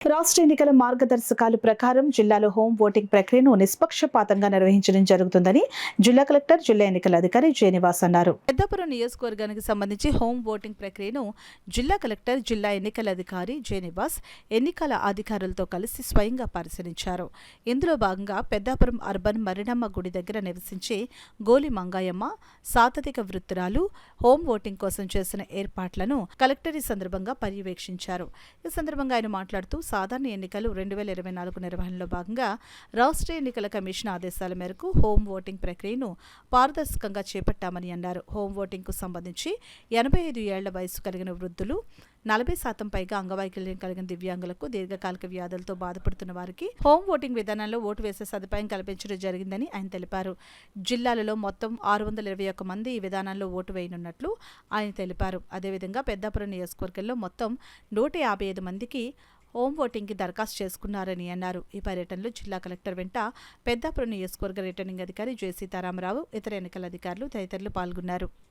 రాష్ట్ర ఎన్నికల మార్గదర్శకాల ప్రకారం జిల్లాలో హోం ఓటింగ్ ప్రక్రియను నిష్పక్షపాతంగా నిర్వహించడం జరుగుతుందని జిల్లా కలెక్టర్, జిల్లా ఎన్నికల అధికారి జయనివాస్ అన్నారు. పెద్దాపురం నియోజకవర్గానికి సంబంధించి హోం ఓటింగ్ ప్రక్రియను జిల్లా కలెక్టర్, జిల్లా ఎన్నికల అధికారి జయనివాస్ ఎన్నికల అధికారులతో కలిసి స్వయంగా పరిశీలించారు. ఇందులో భాగంగా పెద్దాపురం అర్బన్ మరినమ్మ గుడి దగ్గర నివసించే గోలి మంగాయమ్మ సాతతిక వృత్తురాలు హోం ఓటింగ్ కోసం చేసిన ఏర్పాట్లను కలెక్టర్ ఈ సందర్భంగా పర్యవేక్షించారు. ఈ సందర్భంగా ఆయన మాట్లాడుతూ సాధారణ ఎన్నికలు 2024 నిర్వహణలో భాగంగా రాష్ట్ర ఎన్నికల కమిషన్ ఆదేశాల మేరకు హోం ఓటింగ్ ప్రక్రియను పారదర్శకంగా చేపట్టామని అన్నారు. హోం ఓటింగ్కు సంబంధించి 85 ఏళ్ల వయసు కలిగిన వృద్ధులు, 40% పైగా అంగవైకల్యం కలిగిన దివ్యాంగులకు, దీర్ఘకాలిక వ్యాధులతో బాధపడుతున్న వారికి హోం ఓటింగ్ విధానంలో ఓటు వేసే సదుపాయం కల్పించడం జరిగిందని ఆయన తెలిపారు. జిల్లాలలో మొత్తం 621 మంది ఈ విధానంలో ఓటు వేయనున్నట్లు ఆయన తెలిపారు. అదేవిధంగా పెద్దాపురం నియోజకవర్గంలో మొత్తం 155 మందికి హోం ఓటింగ్కి దరఖాస్తు చేసుకున్నారని అన్నారు. ఈ పర్యటనలో జిల్లా కలెక్టర్ వెంట పెద్దాపురం నియోజకవర్గ రిటర్నింగ్ అధికారి జె. సీతారామరావు, ఇతర ఎన్నికల అధికారులు తదితరులు పాల్గొన్నారు.